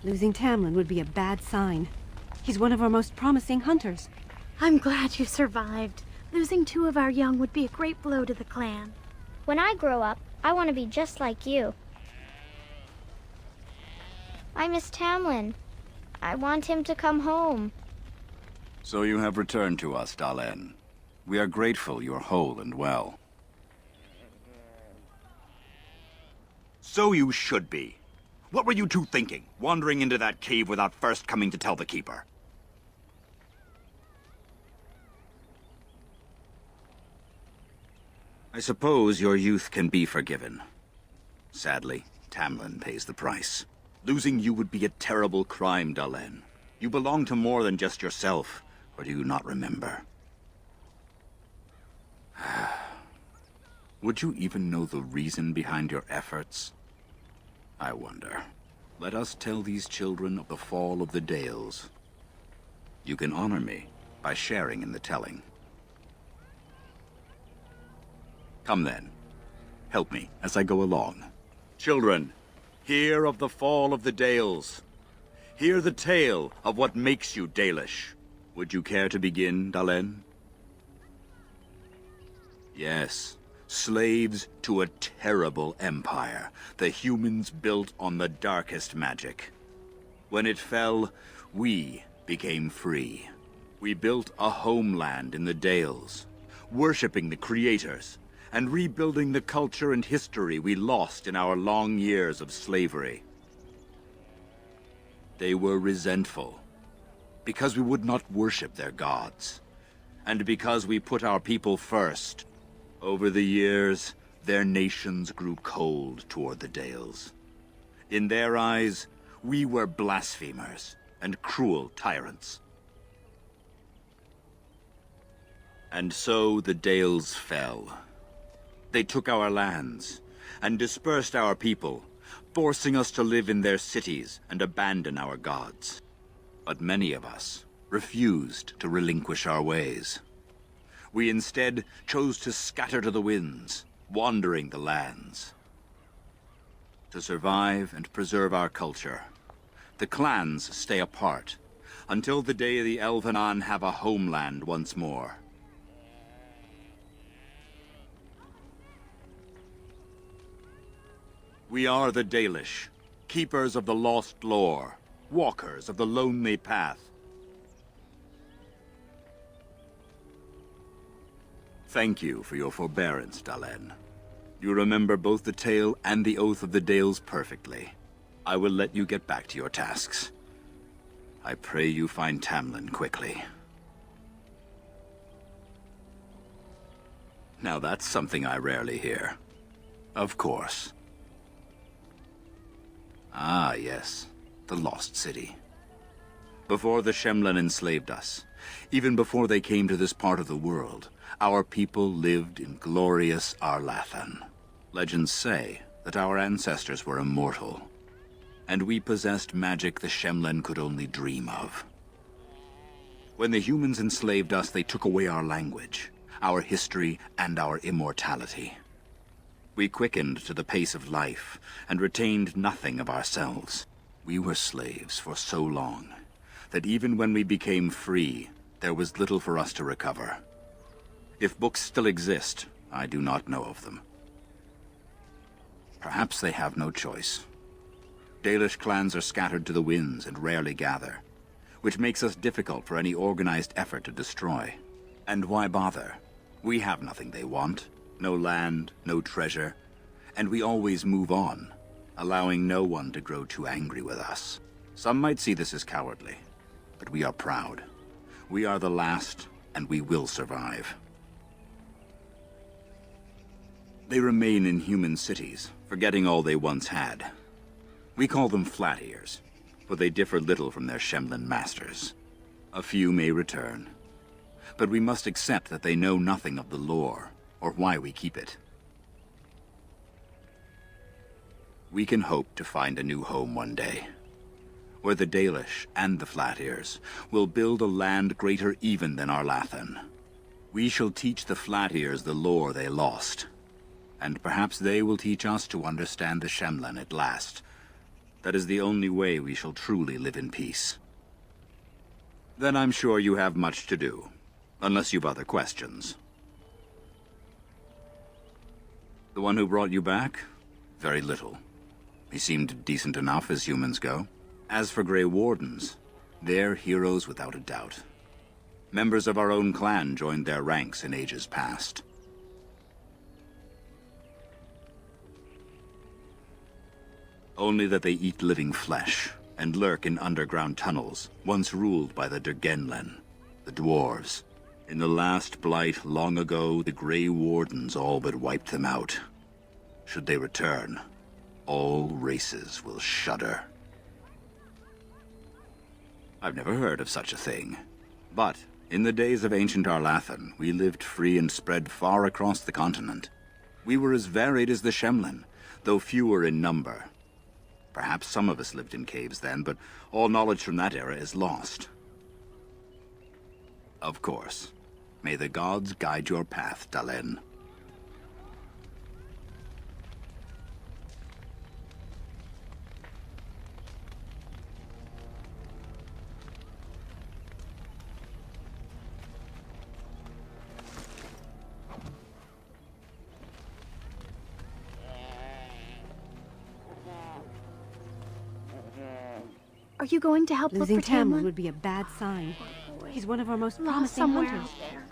Losing Tamlin would be a bad sign. He's one of our most promising hunters. I'm glad you survived. Losing 2 of our young would be a great blow to the clan. When I grow up, I want to be just like you. I miss Tamlin. I want him to come home. So you have returned to us, Dalen. We are grateful you are whole and well. So you should be. What were you two thinking, wandering into that cave without first coming to tell the Keeper? I suppose your youth can be forgiven. Sadly, Tamlin pays the price. Losing you would be a terrible crime, Dalen. You belong to more than just yourself, or do you not remember? Would you even know the reason behind your efforts? I wonder. Let us tell these children of the fall of the Dales. You can honor me by sharing in the telling. Come then. Help me as I go along. Children, hear of the fall of the Dales. Hear the tale of what makes you Dalish. Would you care to begin, Dalen? Yes. Slaves to a terrible empire, the humans built on the darkest magic. When it fell, we became free. We built a homeland in the Dales, worshipping the creators, and rebuilding the culture and history we lost in our long years of slavery. They were resentful, because we would not worship their gods, and because we put our people first. Over the years, their nations grew cold toward the Dales. In their eyes, we were blasphemers and cruel tyrants. And so the Dales fell. They took our lands and dispersed our people, forcing us to live in their cities and abandon our gods. But many of us refused to relinquish our ways. We instead chose to scatter to the winds, wandering the lands. To survive and preserve our culture, the clans stay apart, until the day the Elven have a homeland once more. We are the Dalish, keepers of the lost lore, walkers of the lonely path. Thank you for your forbearance, Dalen. You remember both the tale and the Oath of the Dales perfectly. I will let you get back to your tasks. I pray you find Tamlin quickly. Now that's something I rarely hear. Of course. Ah, yes. The Lost City. Before the Shemlen enslaved us, even before they came to this part of the world, our people lived in glorious Arlathan. Legends say that our ancestors were immortal, and we possessed magic the Shemlen could only dream of. When the humans enslaved us, they took away our language, our history, and our immortality. We quickened to the pace of life, and retained nothing of ourselves. We were slaves for so long, that even when we became free, there was little for us to recover. If books still exist, I do not know of them. Perhaps they have no choice. Dalish clans are scattered to the winds and rarely gather, which makes us difficult for any organized effort to destroy. And why bother? We have nothing they want. No land, no treasure, and we always move on, allowing no one to grow too angry with us. Some might see this as cowardly, but we are proud. We are the last, and we will survive. They remain in human cities, forgetting all they once had. We call them flat ears, for they differ little from their Shemlen masters. A few may return, but we must accept that they know nothing of the lore, or why we keep it. We can hope to find a new home one day, where the Dalish and the Flat Ears will build a land greater even than Arlathan. We shall teach the Flat Ears the lore they lost, and perhaps they will teach us to understand the Shemlen at last. That is the only way we shall truly live in peace. Then I'm sure you have much to do, unless you've other questions. The one who brought you back? Very little. He seemed decent enough as humans go. As for Gray Wardens, they're heroes without a doubt. Members of our own clan joined their ranks in ages past. Only that they eat living flesh and lurk in underground tunnels, once ruled by the Dergenlen, the dwarves. In the last blight long ago, the Gray Wardens all but wiped them out. Should they return, all races will shudder. I've never heard of such a thing. But in the days of ancient Arlathan, we lived free and spread far across the continent. We were as varied as the Shemlen, though fewer in number. Perhaps some of us lived in caves then, but all knowledge from that era is lost. Of course. May the gods guide your path, Dalen. Are you going to help look Losing for Tamlin Tamlin? would be a bad sign. He's one of our most Lost promising somewhere hunters. out there.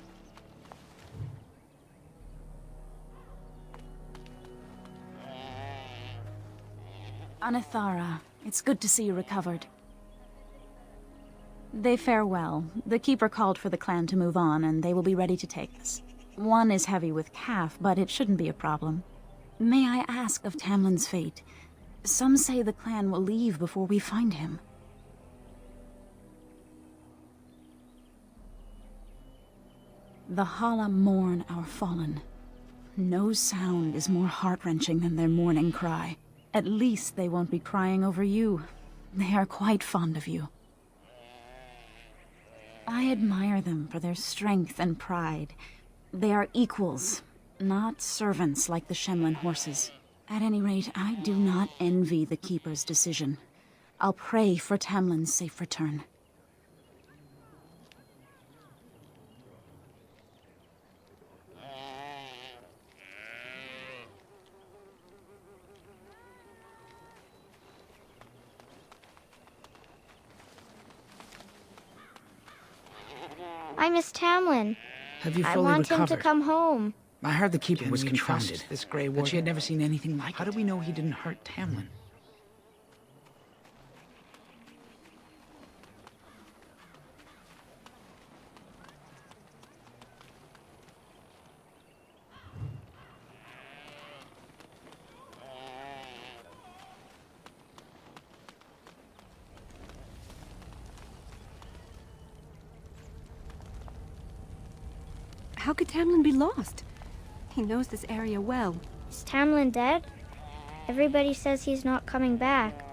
Anithara, it's good to see you recovered. They fare well. The Keeper called for the clan to move on, and they will be ready to take us. One is heavy with calf, but it shouldn't be a problem. May I ask of Tamlin's fate? Some say the clan will leave before we find him. The Hala mourn our fallen. No sound is more heart-wrenching than their mourning cry. At least they won't be crying over you. They are quite fond of you. I admire them for their strength and pride. They are equals, not servants like the Shemlen horses. At any rate, I do not envy the Keeper's decision. I'll pray for Tamlin's safe return. I miss Tamlin. Have you I fully want him recovered? to come home. I heard the Keeper Can was we trust confounded. this Gray That Warden? she had never seen anything like How it. do we know he didn't hurt Tamlin? How could Tamlin be lost? He knows this area well. Is Tamlin dead? Everybody says he's not coming back.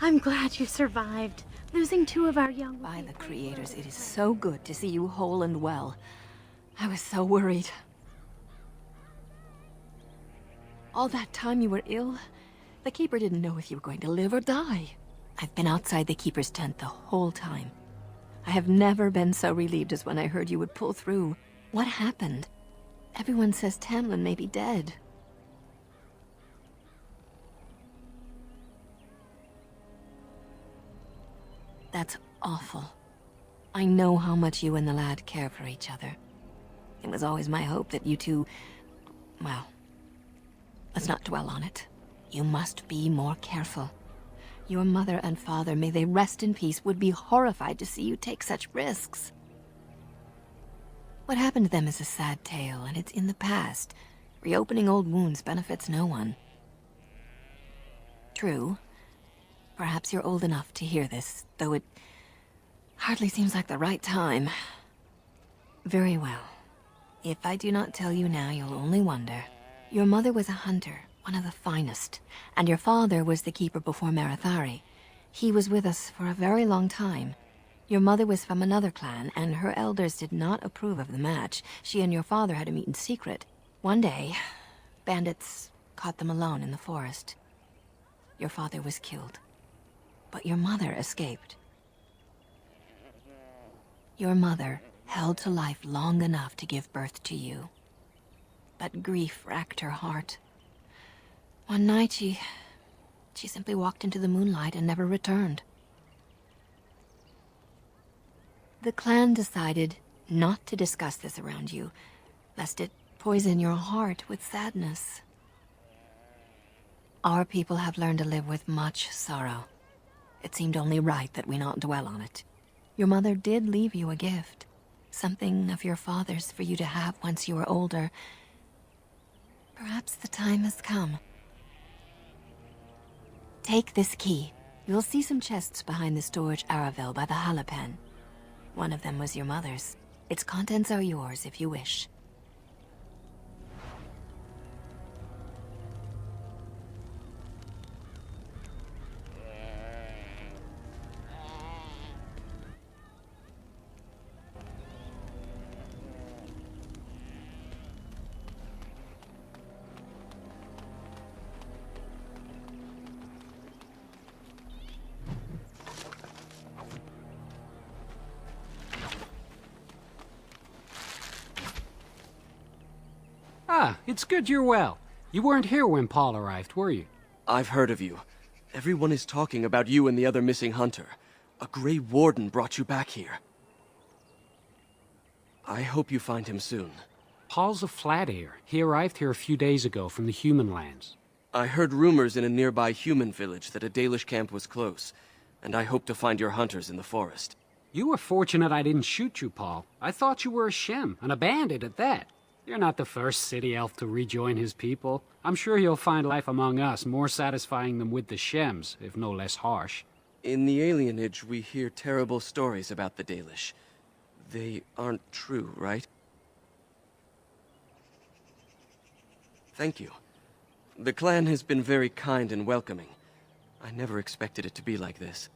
I'm glad you survived. Losing two of our young... By the creators, it is so good to see you whole and well. I was so worried. All that time you were ill, the Keeper didn't know if you were going to live or die. I've been outside the Keeper's tent the whole time. I have never been so relieved as when I heard you would pull through. What happened? Everyone says Tamlin may be dead. That's awful. I know how much you and the lad care for each other. It was always my hope that you two... well, let's not dwell on it. You must be more careful. Your mother and father, may they rest in peace, would be horrified to see you take such risks. What happened to them is a sad tale, and it's in the past. Reopening old wounds benefits no one. True. Perhaps you're old enough to hear this, though it hardly seems like the right time. Very well. If I do not tell you now, you'll only wonder. Your mother was a hunter, one of the finest, and your father was the Keeper before Marithari. He was with us for a very long time. Your mother was from another clan, and her elders did not approve of the match. She and your father had to meet in secret. One day, bandits caught them alone in the forest. Your father was killed, but your mother escaped. Your mother held to life long enough to give birth to you. But grief racked her heart. One night she simply walked into the moonlight and never returned. The clan decided not to discuss this around you, lest it poison your heart with sadness. Our people have learned to live with much sorrow. It seemed only right that we not dwell on it. Your mother did leave you a gift, something of your father's for you to have once you are older. Perhaps the time has come. Take this key. You'll see some chests behind the storage Aravel by the Halapen. One of them was your mother's. Its contents are yours if you wish. Ah, it's good you're well. You weren't here when Paul arrived, were you? I've heard of you. Everyone is talking about you and the other missing hunter. A Gray Warden brought you back here. I hope you find him soon. Paul's a flat ear. He arrived here a few days ago from the human lands. I heard rumors in a nearby human village that a Dalish camp was close, and I hope to find your hunters in the forest. You were fortunate I didn't shoot you, Paul. I thought you were a Shem, and a bandit at that. You're not the first city elf to rejoin his people. I'm sure you'll find life among us more satisfying than with the Shems, if no less harsh. In the alienage, we hear terrible stories about the Dalish. They aren't true, right? Thank you. The clan has been very kind and welcoming. I never expected it to be like this.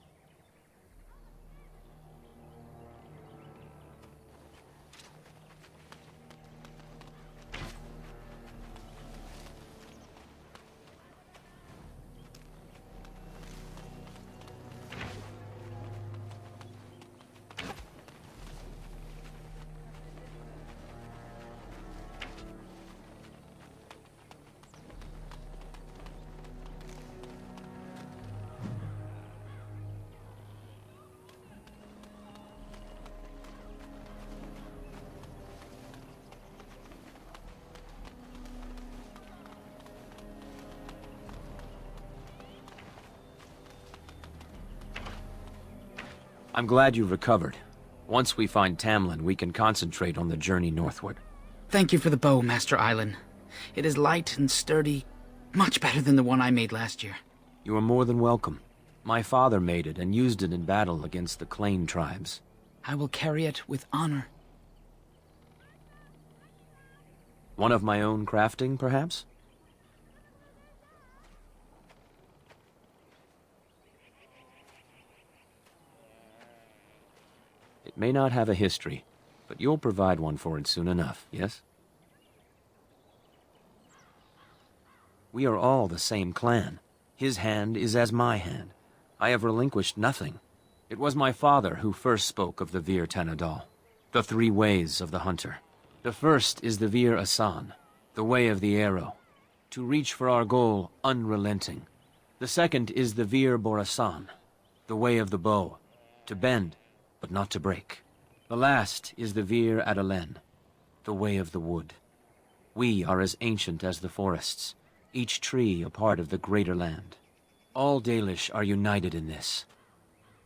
I'm glad you've recovered. Once we find Tamlin, we can concentrate on the journey northward. Thank you for the bow, Master Island. It is light and sturdy, much better than the one I made last year. You are more than welcome. My father made it and used it in battle against the Clane tribes. I will carry it with honor. One of my own crafting, perhaps? It may not have a history, but you'll provide one for it soon enough, yes? We are all the same clan. His hand is as my hand. I have relinquished nothing. It was my father who first spoke of the Vir Tanadal, the three ways of the hunter. The first is the Vir Asan, the way of the arrow, to reach for our goal unrelenting. The second is the Vir Borasan, the way of the bow, to bend, but not to break. The last is the Vir Adalen, the way of the wood. We are as ancient as the forests, each tree a part of the greater land. All Dalish are united in this.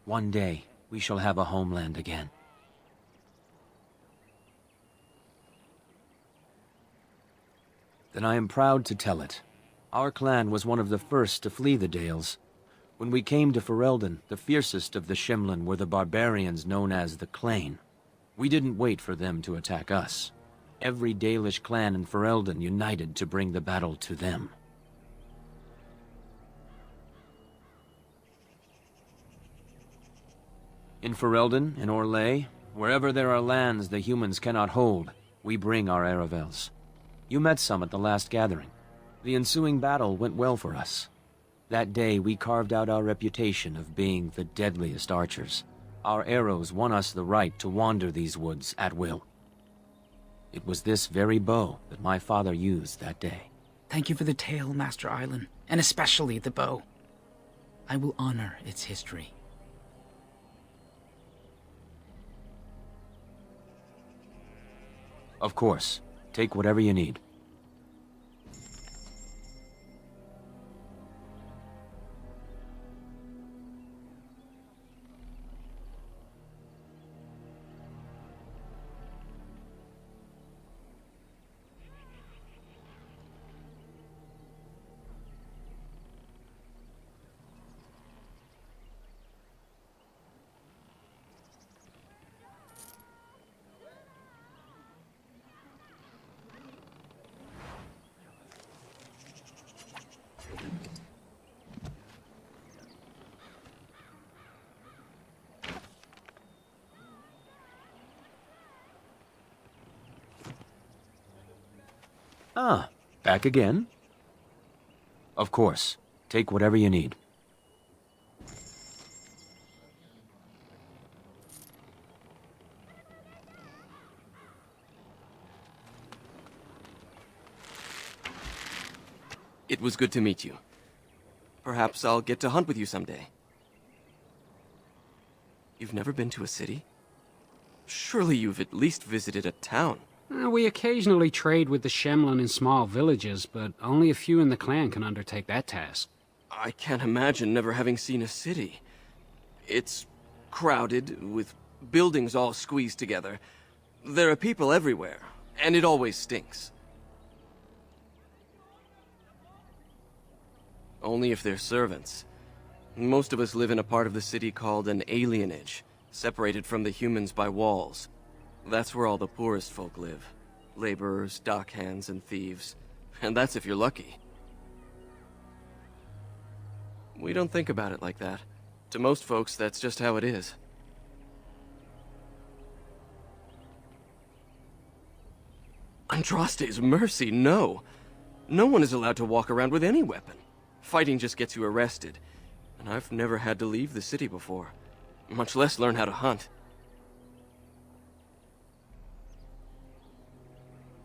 One day, we shall have a homeland again. Then I am proud to tell it. Our clan was one of the first to flee the Dales. When we came to Ferelden, the fiercest of the Shemlin were the barbarians known as the Clane. We didn't wait for them to attack us. Every Dalish clan in Ferelden united to bring the battle to them. In Ferelden, in Orlais, wherever there are lands the humans cannot hold, we bring our Aravels. You met some at the last gathering. The ensuing battle went well for us. That day, we carved out our reputation of being the deadliest archers. Our arrows won us the right to wander these woods at will. It was this very bow that my father used that day. Thank you for the tale, Master Island, and especially the bow. I will honor its history. Of course. Take whatever you need. Ah, back again? Of course. Take whatever you need. It was good to meet you. Perhaps I'll get to hunt with you someday. You've never been to a city? Surely you've at least visited a town. We occasionally trade with the Shemlin in small villages, but only a few in the clan can undertake that task. I can't imagine never having seen a city. It's crowded, with buildings all squeezed together. There are people everywhere, and it always stinks. Only if they're servants. Most of us live in a part of the city called an alienage, separated from the humans by walls. That's where all the poorest folk live. Laborers, dockhands, and thieves. And that's if you're lucky. We don't think about it like that. To most folks, that's just how it is. Andraste's mercy, no! No one is allowed to walk around with any weapon. Fighting just gets you arrested. And I've never had to leave the city before. Much less learn how to hunt.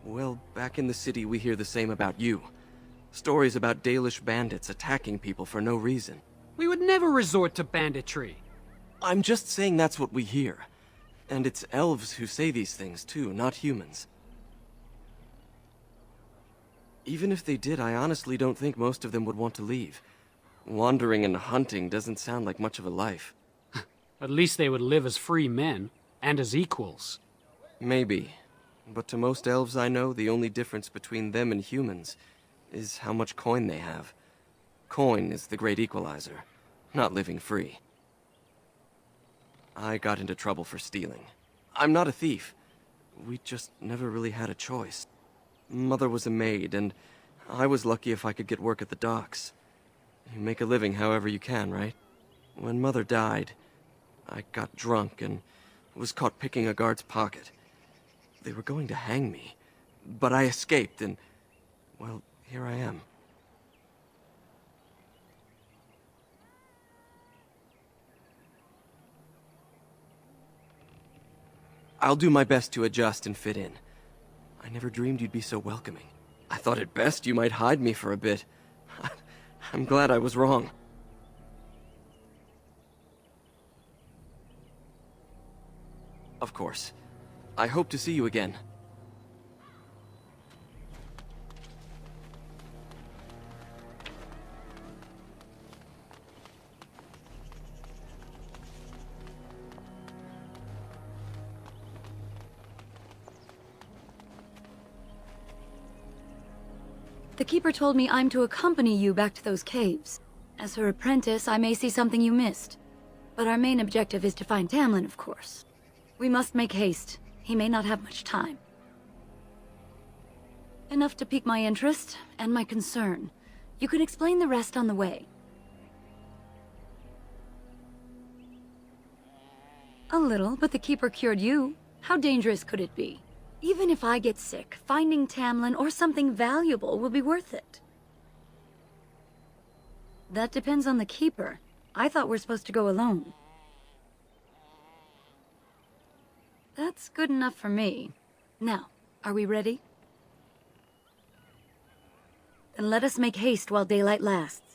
Well, back in the city we hear the same about you. Stories about Dalish bandits attacking people for no reason. We would never resort to banditry. I'm just saying that's what we hear. And it's elves who say these things too, not humans. Even if they did, I honestly don't think most of them would want to leave. Wandering and hunting doesn't sound like much of a life. At least they would live as free men, and as equals. Maybe. But to most elves I know, the only difference between them and humans is how much coin they have. Coin is the great equalizer, not living free. I got into trouble for stealing. I'm not a thief. We just never really had a choice. Mother was a maid, and I was lucky if I could get work at the docks. You make a living however you can, right? When Mother died, I got drunk and was caught picking a guard's pocket. They were going to hang me, but I escaped and, well, here I am. I'll do my best to adjust and fit in. I never dreamed you'd be so welcoming. I thought at best you might hide me for a bit. I'm glad I was wrong. Of course. I hope to see you again. The Keeper told me I'm to accompany you back to those caves. As her apprentice, I may see something you missed. But our main objective is to find Tamlin, of course. We must make haste. He may not have much time. Enough to pique my interest and my concern. You can explain the rest on the way. A little, but the Keeper cured you. How dangerous could it be? Even if I get sick, finding Tamlin or something valuable will be worth it. That depends on the Keeper. I thought we're supposed to go alone. That's good enough for me. Now, are we ready? Then let us make haste while daylight lasts.